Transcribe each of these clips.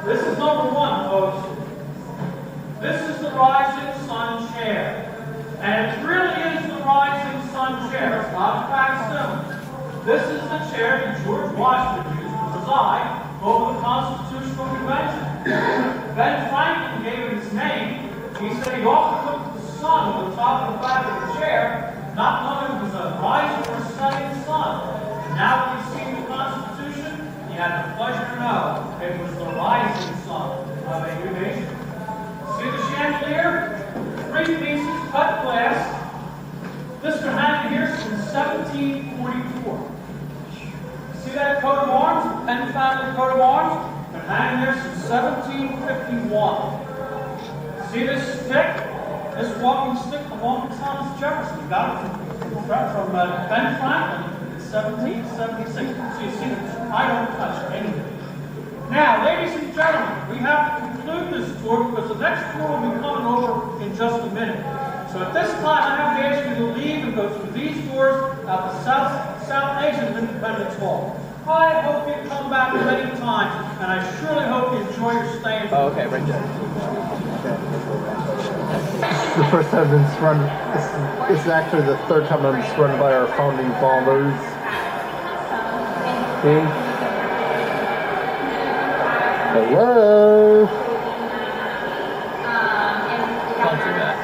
This is number one, folks. This is the Rising Sun chair. And it really is the Rising Sun chair. It's not a facsimile. This is the chair that George Washington used to preside over the Constitutional Convention. Ben Franklin gave it his name. He said he often looked at the sun on the top of the back of the chair, not knowing it was a rising or setting sun. And now that he's seen the Constitution, he had the pleasure to know it was the rising sun of a new nation. See the chandelier? 3 pieces, cut glass. This was hanging here since 1744. See that coat of arms? The Penn family coat of arms? Been hanging there since 1751. See this stick? This walking stick belonged to Thomas Jefferson. He got it from Ben Franklin in 1776. So you see that I don't touch anything. Now, ladies and gentlemen, we have to conclude this tour because the next tour will be coming over in just a minute. So at this time, I have to ask you to leave and go through these doors out the South Exit of Independence Hall. I hope you come back many times, and I surely hope you enjoy your stay. Oh, okay, right there. The first time it's run, this is actually the third time it's run by our founding fathers. Okay. Hello. Don't do that.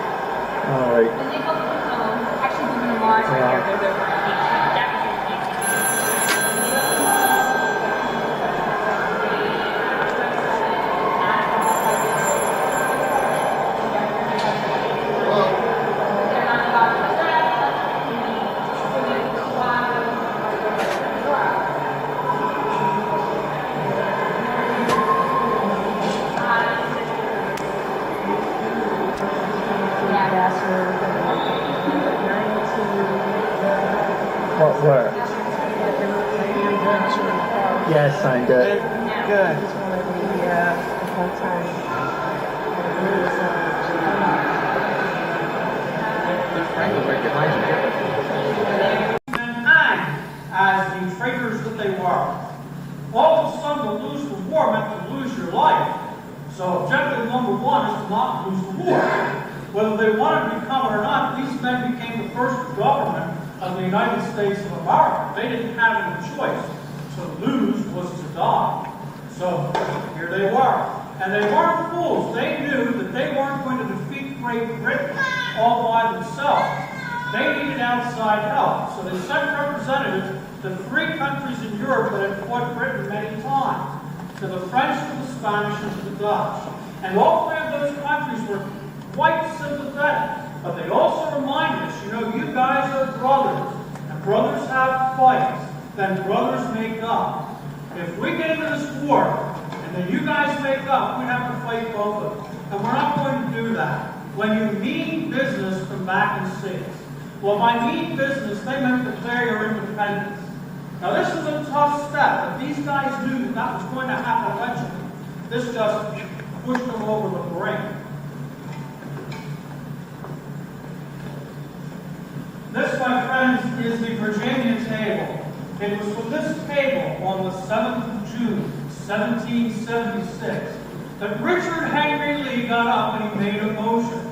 All right. Where? Yeah, I signed it. Good. And as the traitors that they were. All of a sudden, to lose the war meant to lose your life. So objective number one is to not lose the war. Whether they wanted to become it or not, these men became the first government of the United States of America. They didn't have any choice. To lose was to die. So here they were. And they weren't fools. They knew that they weren't going to defeat Great Britain all by themselves. They needed outside help. So they sent representatives to 3 countries in Europe that had fought Britain many times. To the French, to the Spanish, and to the Dutch. And all 3 of those countries were quite sympathetic. But they also remind us, you know, you guys are brothers, and brothers have fights, then brothers make up. If we get into this war, and then you guys make up, we have to fight both of them. And we're not going to do that. When you mean business, come back and see us. Well, by mean business, they meant declare your independence. Now, this is a tough step, but these guys knew that that was going to happen eventually. This just pushed them over the brink. This, my friends, is the Virginia table. It was from this table on the 7th of June, 1776, that Richard Henry Lee got up and he made a motion.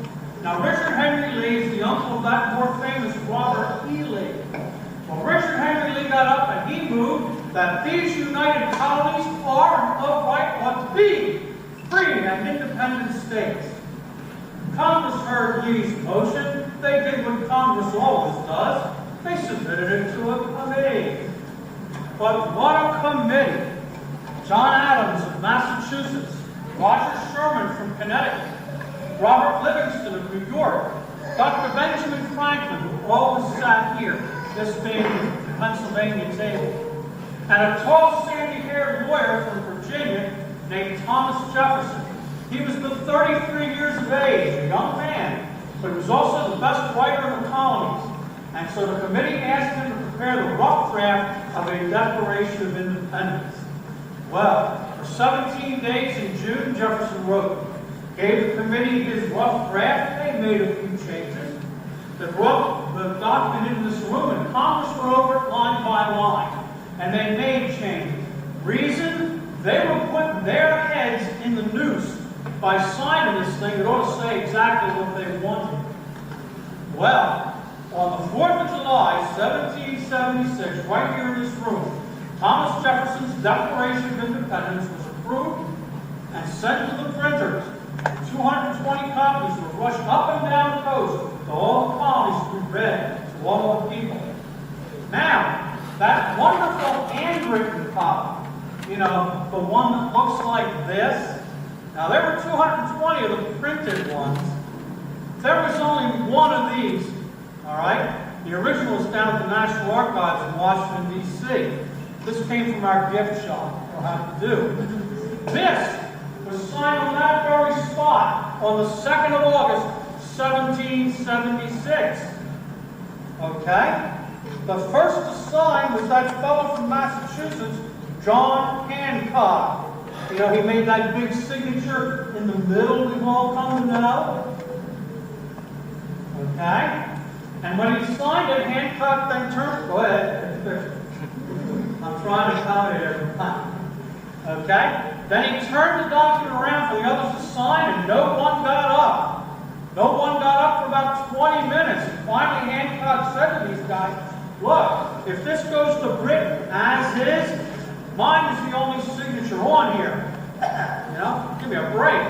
Now, Richard Henry Lee is the uncle of that more famous Robert E. Lee. Well, Richard Henry Lee got up and he moved that these united colonies are and of right ought to be free and independent states. Congress heard Lee's motion. They did what Congress always does. They submitted it to a committee. But what a committee! John Adams of Massachusetts, Roger Sherman from Connecticut, Robert Livingston of New York, Dr. Benjamin Franklin, who always sat here, this being the Pennsylvania table, and a tall, sandy-haired lawyer from Virginia named Thomas Jefferson. He was but 33 years of age, a young man, but he was also the best writer in the colonies. And so the committee asked him to prepare the rough draft of a Declaration of Independence. Well, for 17 days in June, Jefferson wrote, gave the committee his rough draft. They made a few changes. They brought the document into this room, and Congress went over it line by line. And they made changes. Reason? they were putting their heads in the noose by signing this thing that ought to say exactly what they wanted. Well, on the 4th of July, 1776, right here in this room, Thomas Jefferson's Declaration of Independence was approved and sent to the printers. 220 copies were rushed up and down the coast to all the colonies to be read to all the people. Now, that wonderful handwritten copy, you know, the one that looks like this. Now, there were 220 of the printed ones. There was only one of these, all right? The original is down at the National Archives in Washington, D.C. This came from our gift shop. You'll have to do. This was signed on that very spot on the 2nd of August, 1776. Okay? The first to sign was that fellow from Massachusetts, John Hancock. You know, he made that big signature in the middle we've all come to know. Okay? And when he signed it, Hancock then turned, go ahead. I'm trying to accommodate everyone. Okay? Then he turned the document around for the others to sign, and no one got up. No one got up for about 20 minutes. And finally, Hancock said to these guys, look, if this goes to Britain as is, mine is the only signature on here. You know, give me a break.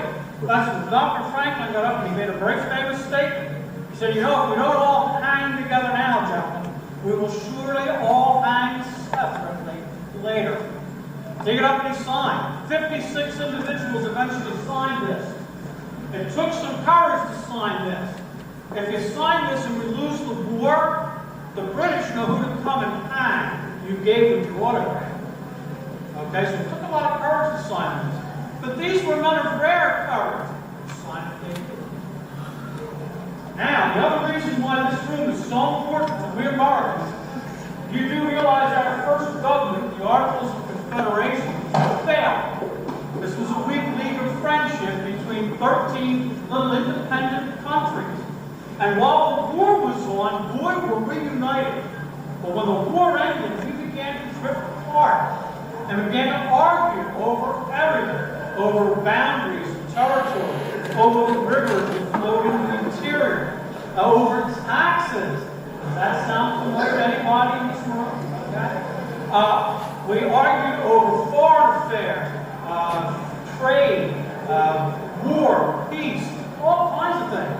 That's when Dr. Franklin got up and he made a very famous statement. He said, you know, if we don't all hang together now, gentlemen, we will surely all hang separately later. Take it up and he signed. 56 individuals eventually signed this. It took some courage to sign this. If you sign this and we lose the war, the British know who to come and hang. You gave them your autograph. Okay, so it took a lot of courage to sign this. But these were men of rare courage to sign it. Now, the other reason why this room is so important to we Americans, you do realize our first government, the Articles of Confederation, failed. This was a weak league of friendship between 13 little independent countries. And while the war was on, boy, were we united. But when the war ended, we began to drift apart and began to argue over everything, over boundaries and territory, over the rivers that flowed into the interior, over taxes. Does that sound familiar to anybody in this room? Okay. We argued over foreign affairs, trade, war, peace, all kinds of things.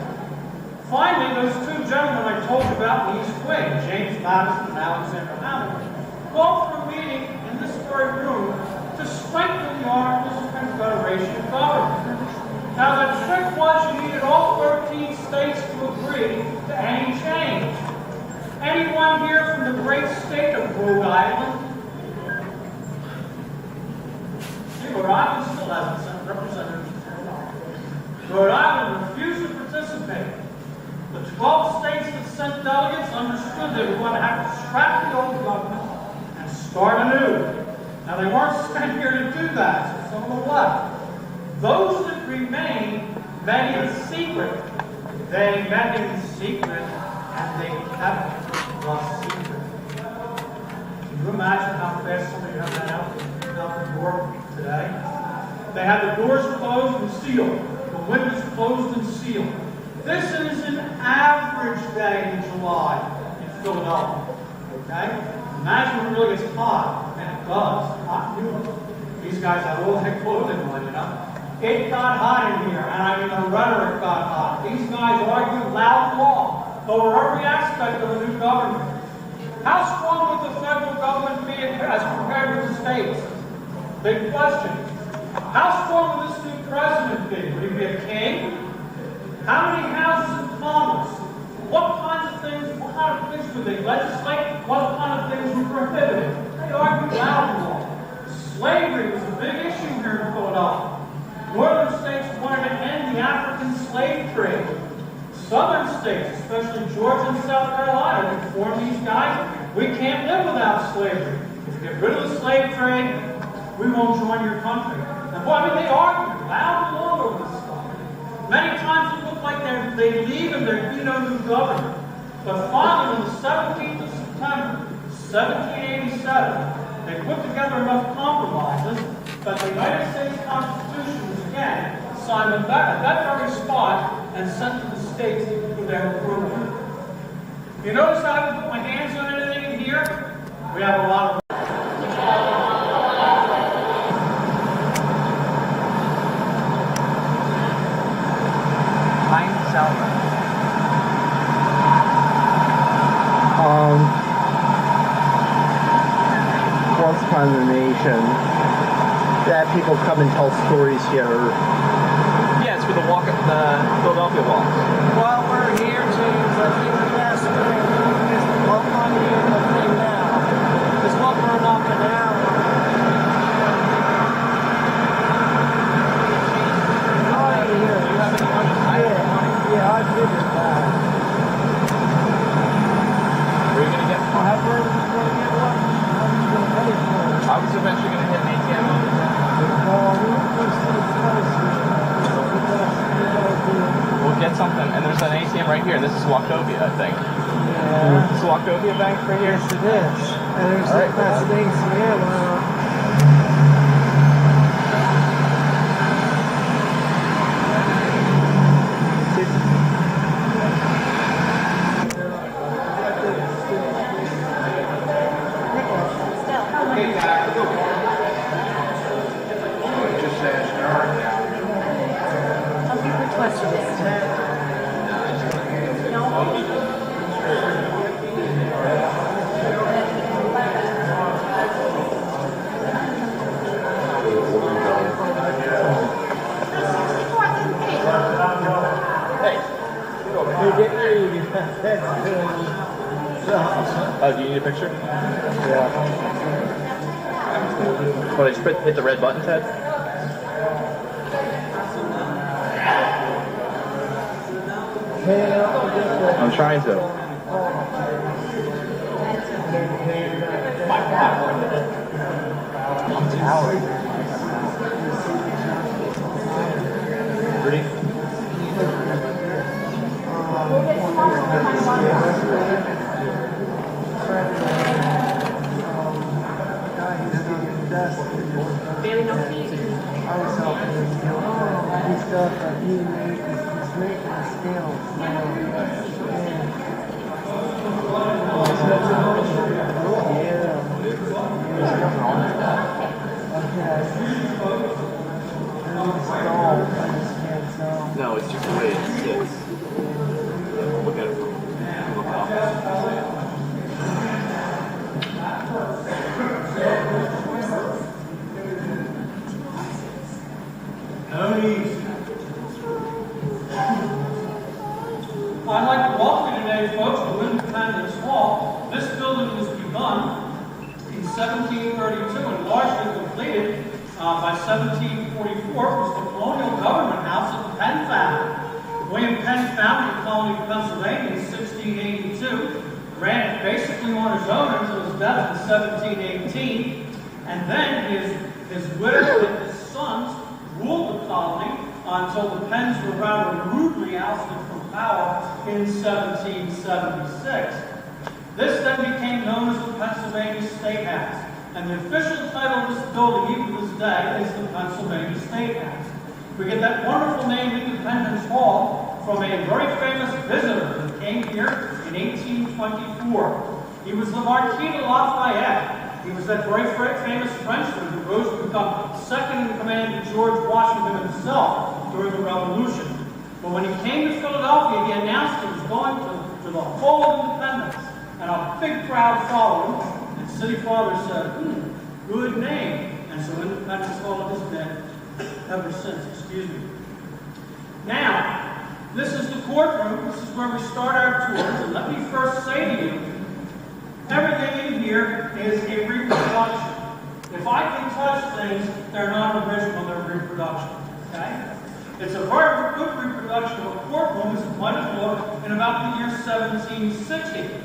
Finally, those two gentlemen I told you about in the East Wing, James Madison and Alexander Hamilton, called for a meeting in this very room to strengthen the Articles of Confederation government. Now, the trick was you needed all 13 states to agree to any change. Anyone here from the great state of Rhode Island? See, Rhode Island still hasn't sent representatives to Rhode Island. Rhode Island refused to participate. The 12 states that sent delegates understood they were going to have to scrap the old government and start anew. Now, they weren't sent here to do that, so some of them left. Those that remained met in secret. They met in secret, and they kept the secret. Can you imagine how fast somebody had that out the door today? They had the doors closed and sealed, the windows closed and sealed. This is an average day in July in Philadelphia. Okay? Imagine when it really gets hot, and it does. Hot noon. These guys have all their clothing on, you know. It got hot in here, and I mean the rhetoric got hot. These guys argued loud and long over every aspect of the new government. How strong would the federal government be as compared with the states? Big question. How strong would this new president be? Would he be a king? How many houses in Congress? What kinds of things, what kind of things would they legislate? What kind of things were prohibited? They argued loud and long. Slavery was a big issue here in Philadelphia. Northern states wanted to end the African slave trade. Southern states, especially Georgia and South Carolina, informed these guys, we can't live without slavery. If you get rid of the slave trade, we won't join your country. And boy, I mean, they argued loud and long over this stuff. Many times it looked like they leave and there'd be no new government. But finally, on the 17th of September, 1787, they put together enough compromises But the United States Constitution was again signed at that very spot and sent to the states for their approval. You notice I haven't put my hands on anything in here? We have a lot of Once upon a nation, that people come and tell stories here. Yeah, it's for the Philadelphia walk. While we're here, James, I think the best thing is to walk on here the thing now. Because what we're knocking out. Oh, yeah, I figured that. Where are you going to get one? Where are we going to get one? How are you going to pay for it? I was eventually going to hit an ATM on it. We'll get something, and there's an ATM right here. This is Wachovia, I think. Yeah. This is Wachovia Bank right here. Yes, it is. And there's All right. that's an ATM. Oh, do you need a picture? Yeah. Well, I just hit the red button, Ted? I'm trying to. Ready? Bailey, no fees. I was helping him do his stuff that he made. He's making the scales. No, it's just the way it sits. Look at it from up. I'd like to welcome you today, folks, to Independence Hall. This building was begun in 1732 and largely completed by 1744. It was the colonial government house of the Penn family. William Penn founded the colony of Pennsylvania in 1682, ran it basically on his own until his death in 1718, and then his widow and his sons ruled the colony until the Penns were rather rudely ousted from power in 1776. This then became known as the Pennsylvania State House, and the official title of this building, even to this day, is the Pennsylvania State House. We get that wonderful name, Independence Hall, from a very famous visitor that came here in 1824. He was the Marquis de Lafayette. He was that very famous Frenchman who rose to become second in command to George Washington himself during the Revolution. But when he came to Philadelphia, he announced he was going to the Hall of Independence, and a big crowd followed him. And City Father said, good name. And so Independence Hall has been ever since, excuse me. Now, this is the courtroom. This is where we start our tours. And let me first say to you, everything in here is a reproduction. If I can touch things, they're not original, they're reproduction. Okay? It's a very good reproduction of a courtroom as it might have looked in about the year 1760.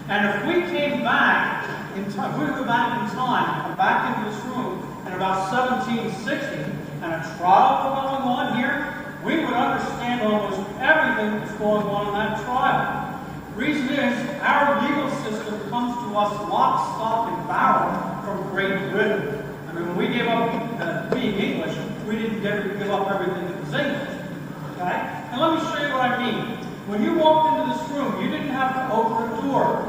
And if we came back in time, we would go back in time, come back into this room in about 1760, and a trial was going on here, we would understand almost everything that's going on in that trial. Reason is, our legal system comes to us lock, stock, and barrel from Great Britain. I mean, when we gave up being English, we didn't give up everything that was English. Okay? And let me show you what I mean. When you walked into this room, you didn't have to open a door.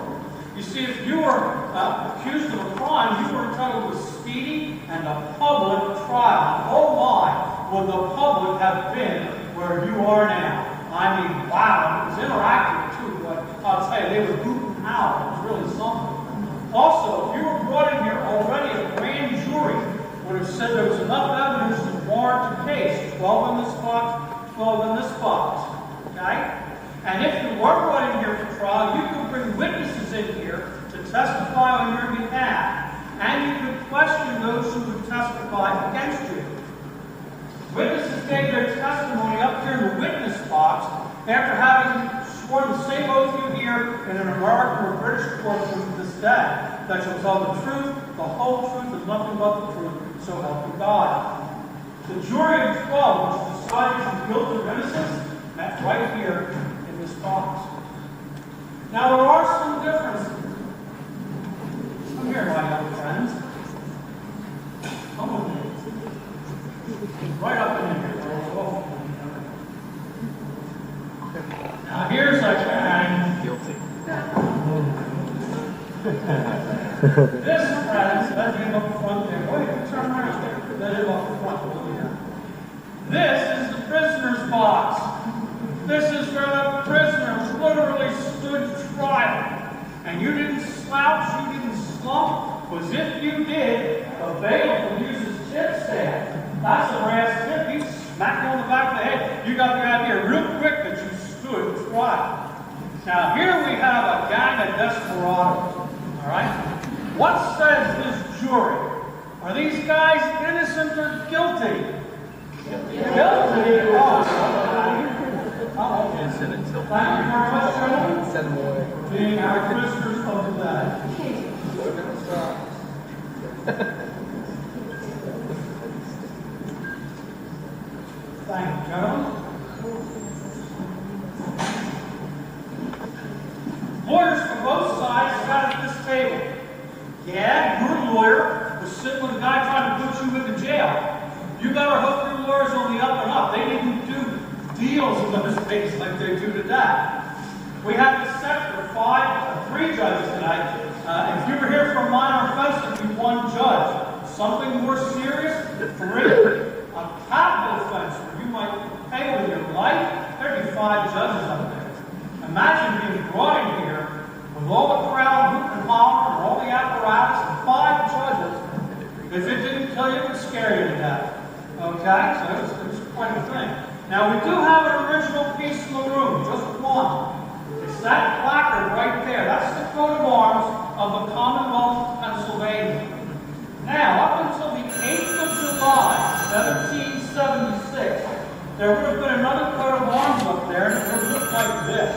You see, if you were accused of a crime, you were entitled to a speedy and a public trial. Oh my, would the public have been where you are now? I mean, wow, it was interactive too, but I'll tell you, they were hooting out. It was really something. Also, if you were brought in here already, a grand jury would have said there was enough evidence to warrant a case. 12 in this box, 12 in this box. Okay? And if you were brought in here for trial, you could bring witnesses in here to testify on your behalf. And you could question those who would testify against you. Witnesses gave their testimony up here in the witness box after having sworn the same oath you hear in an American or British courtroom to this day, that you'll tell the truth, the whole truth, and nothing but the truth, so help you God. The jury of 12, which decided on guilt or innocence, met right here in this box. Now, there are some differences. Come here, my young friends. Come with me. Right up in here. Now, here's a man. Guilty. This, friends, let him up front there. Wait, turn around there. Let him up front. This is the prisoner's box. This is where the prisoners literally stood trial. And you didn't slouch, you didn't slump, because if you did, the bailiff would use his tip stand. That's a brass tip. He'd smack you on the back of the head. You got the idea real quick that you stood trial. Now here we have a gang of desperados. All right? What says this jury? Are these guys innocent or guilty? Guilty. Oh, okay. Innocent until Thank you very much, gentlemen. Send them away. Being our prisoners of the day. Thank you, gentlemen. Lawyers from both sides sat at this table. Yeah, your lawyer was sitting with a guy trying to put you into jail. You better hope your lawyer's on the up and up. They didn't do deals in those days like they do today. We have this set for three judges tonight. If you were here for a minor offense, it'd be one judge. Something more serious, 3. A capital offense where you might pay with your life, there'd be 5 judges up there. Imagine being brought in here with all the crowd hooping and hollering and all the apparatus and 5 judges. If it didn't kill you, it would scare you to death. Okay? So it's quite a thing. Now, we do have an original piece in the room, just one. It's that placard right there. That's the coat of arms of the Commonwealth of Pennsylvania. Now, up until the 8th of July, 1776, there would have been another coat of arms up there, and it would have looked like this.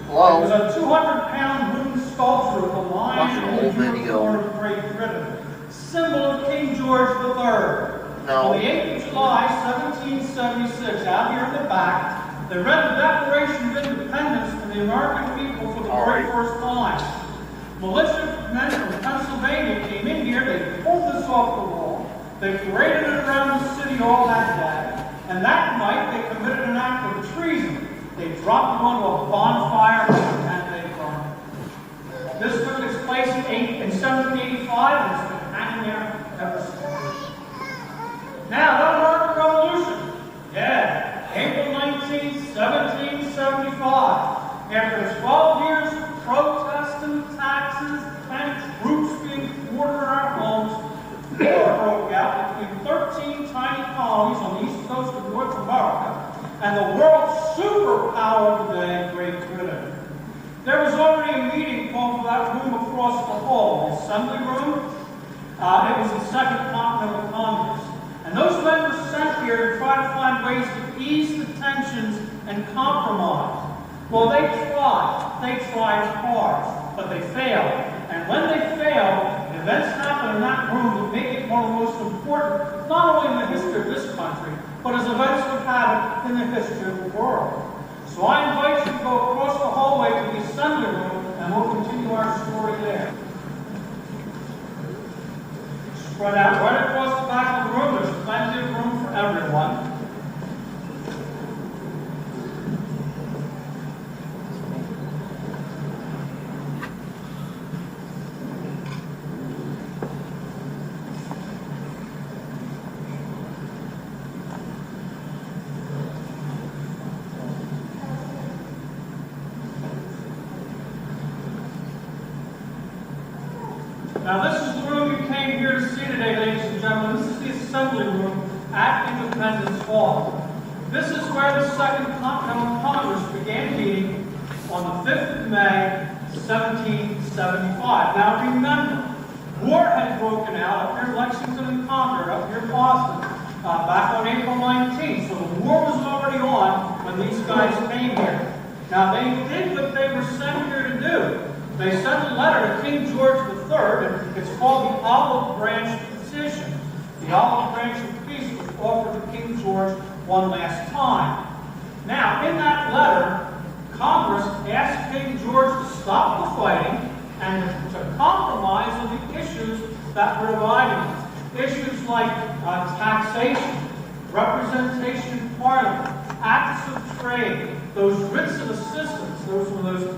Hello? It was a 200-pound wooden sculpture of the lion and the unicorn of Great Britain, symbol of King George III. No. On the 8th of July, 1776, out here in the back, they read the Declaration of Independence to the American people for the very first time. Militia men from Pennsylvania came in here, they pulled this off the wall, they paraded it around the city all that day, and that night they committed an act of treason. They dropped it onto a bonfire and they burned it. This took its place in 1785 and it's been hanging there ever since. Now, the American Revolution. Yeah, April 19th, 1775. After 12 years of protests and taxes and troops being quartered in our homes, war broke out between 13 tiny colonies on the east coast of North America and the world's superpower of the day, Great Britain. There was already a meeting called for that room across the hall, the Assembly Room. It was the Second Continental Congress. And those men were sent here to try to find ways to ease the tensions and compromise. Well, they tried hard, but they failed. And when they failed, events happened in that room that make it one of the most important, not only in the history of this country, but as events would have it in the history of the world. So I invite you to go across the hallway to the Assembly Room, and we'll continue our story there. spread out right across the back of the room. There's plenty of room for everyone. Now this is the room you came here to see today, ladies and gentlemen. This is the assembly room at Independence Hall. This is where the Second Continental Congress began meeting on the 5th of May, 1775. Now remember, war had broken out up here in Lexington and Concord, up here in Boston, back on April 19th. So the war was already on when these guys came here. Now they did what they were sent here to do. They sent a letter to King George III, and it's called the Olive Branch Petition. The Olive Branch of Peace was offered to King George one last time. Now, in that letter, Congress asked King George to stop the fighting and to compromise on the issues that were dividing us. Issues like taxation, representation in Parliament, acts of trade, those writs of assistance, those were those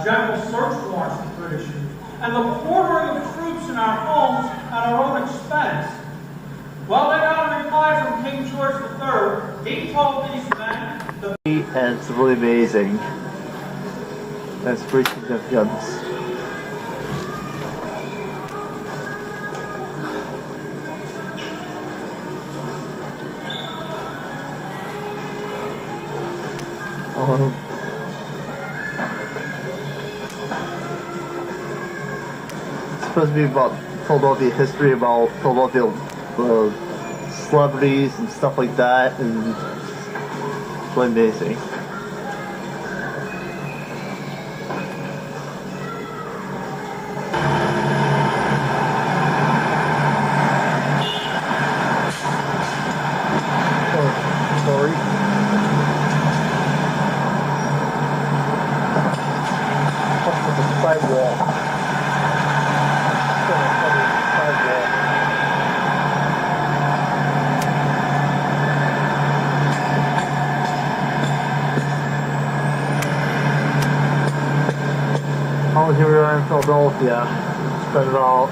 general search warrants the British used, and the quartering of troops in our homes at our own expense. Well, they got a reply from King George III. He told these men that And it's really amazing. That's pretty significant. It's supposed to be about Philadelphia history, about Philadelphia celebrities and stuff like that, and it's really amazing. Oh, sorry. Sidewalk. Sidewalk. Oh, here we are in Philadelphia. It's been about a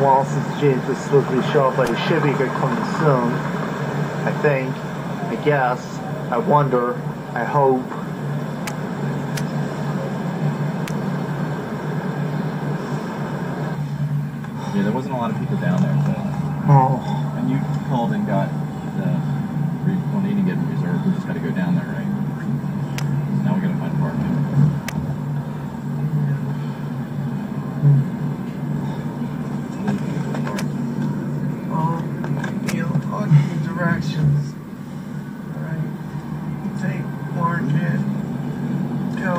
while since James was supposed to be showing up, but he should be coming soon. I think. I guess. I wonder. I hope. Yeah, there wasn't a lot of people down there, so. Oh. And you called and got the, well, you didn't get reserved, we just gotta go down there, right? So now we gotta find parking. On the directions. Alright. Take Market. Go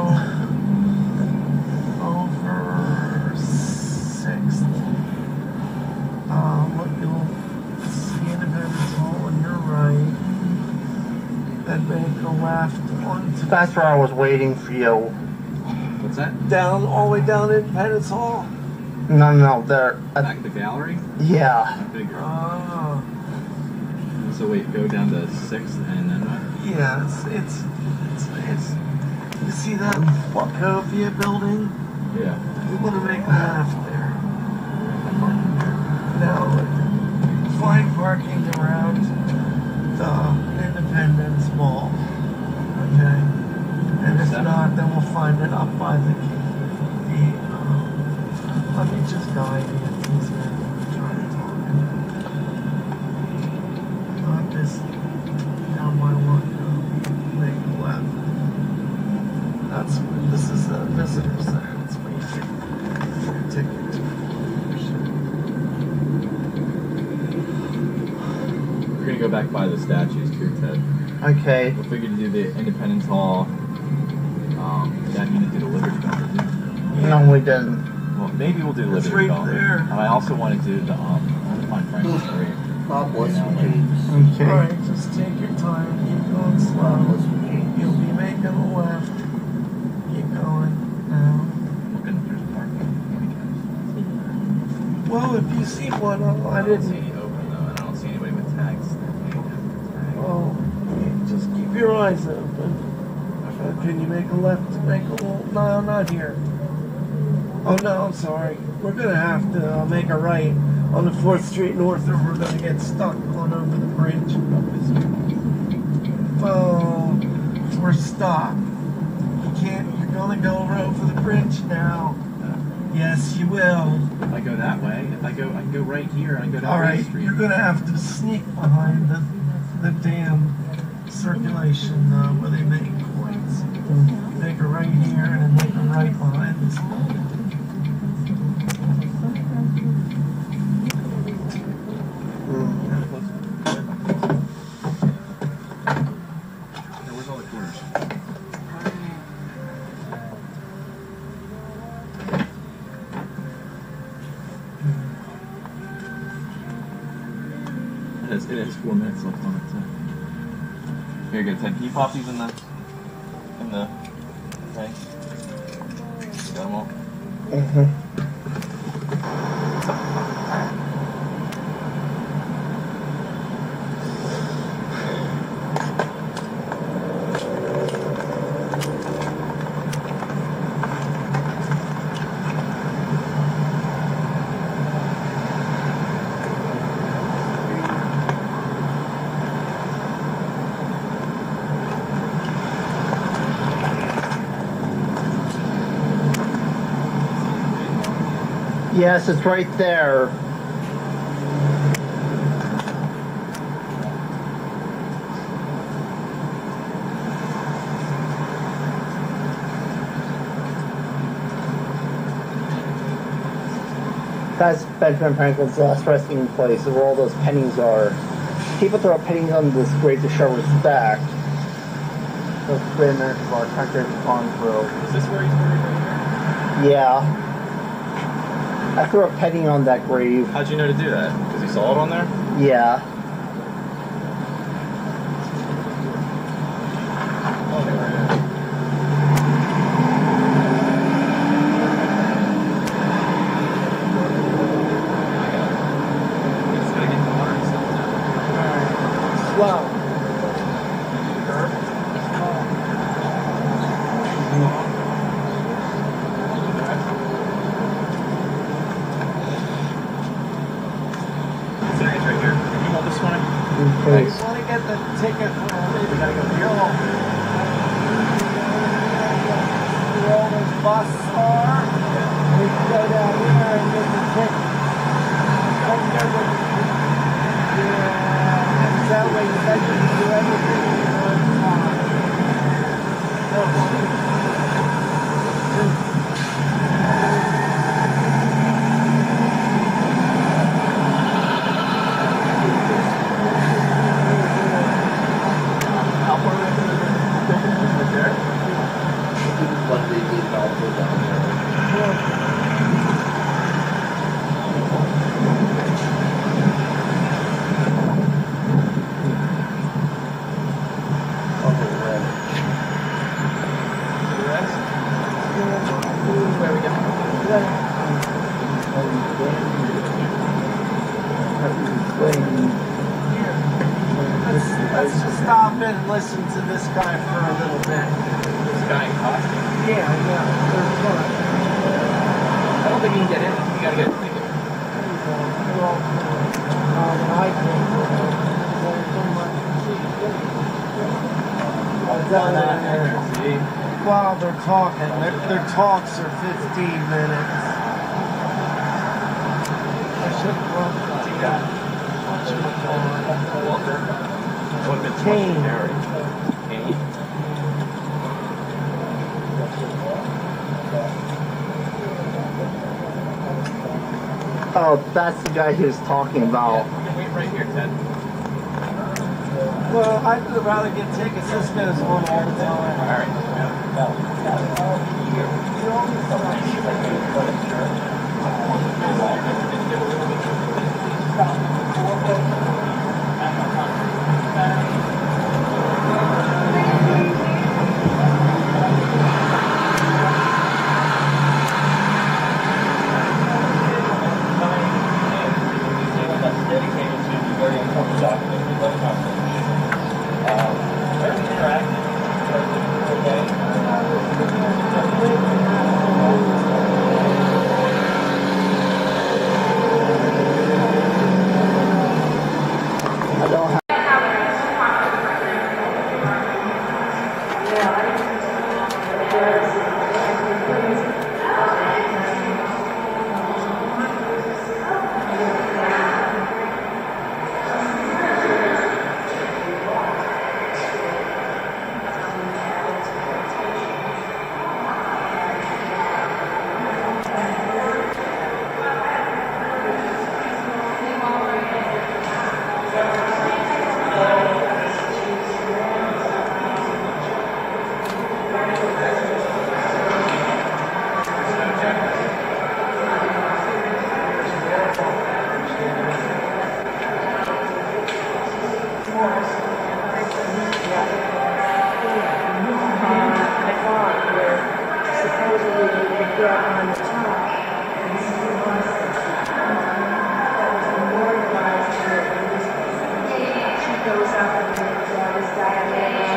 over 6th. You'll see Independence Hall on your right. Then make a left onto. That's where I was waiting for you. What's that? Down, all the way down Independence Hall. No, there. Back at the gallery? Yeah. I figured. Oh. So wait, go down to 6th and then what? Yeah, it's. You see that Wachovia building? Yeah. We want to make a left there. Now, find parking around the Independence Mall. Okay? And if not, then we'll find it up by the let me just guide you. It's easier than trying to talk. Not just down my one, make a left. This is the visitor center. That's where you take your ticket. We're gonna go back by the statues too, Ted. Okay. We figured to do the Independence Hall. That means to do the Liberty Bell. No, we didn't. Well, maybe we'll do the It's Liberty right Bell. there. And I also want to do the find Franklin Street. God bless you, Like, James. Okay. Alright, just take your time. Keep going God slow. bless you, James. You'll be making a left. Keep going now. looking if there's parking. Well, too if you see one. Oh, I I don't see didn't. any open though, and I don't see anybody with tags. Oh, just keep your eyes open. Can you make a left to make a little? No, not here. Oh no, I'm sorry. We're gonna have to make a right on the 4th Street North, or we're gonna get stuck going over the bridge. Oh, we're stuck. You can't. You're gonna go over the bridge now. Yes, you will. If I go that way, I can go right here. I can go down All right, Ray Street. you're gonna have to sneak behind the damn circulation where they make coins. Make a right here and then make a right behind this building. Hey, where's all the quarters? It is 4 minutes left on it. So. Here, good. Ted, can you pop these in the thing? Got them all? Yes, it's right there. That's Benjamin Franklin's last resting place, where all those pennies are. People throw pennies on this grave to show respect. Those 3 minutes of our country have gone through. Is this where he's buried right here? Yeah. I threw a penny on that grave. How'd you know to do that? Because you saw it on there? Yeah. Oh, they were in. Just gotta get the water and stuff down. Slow. It's right here. You want this one? Hey, you want to get the ticket for we gotta go here. Where all those buses are. We can go down here and get the ticket. Don't go to that way you guys can do everything in one time. Let's just stop in and listen to this guy for a little bit. This guy in costume. Yeah, there's fun. I don't think you can get in. You gotta get a ticket. While they're talking, their talks are 15 minutes. I should have brought that. Walter. What been Kane. Kane. Oh, that's the guy he was talking about. You can wait right here, Ted. Well, I'd rather get tickets. This goes on all the time. Alright.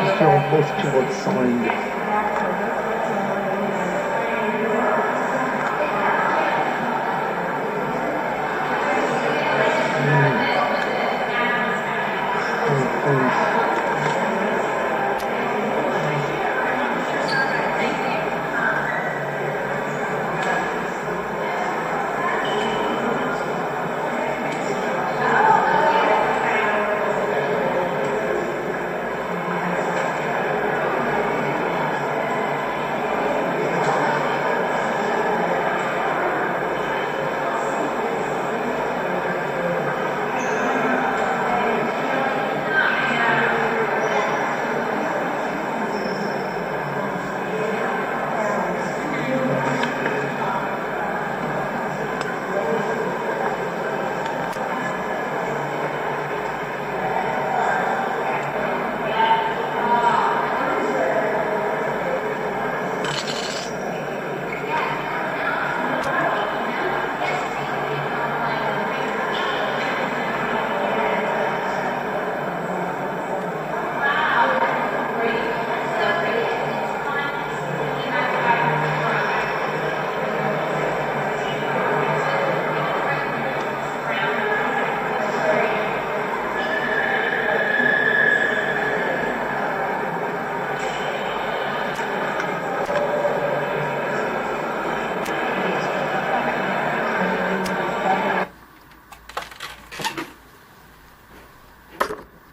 Just feeling most people had signed. Things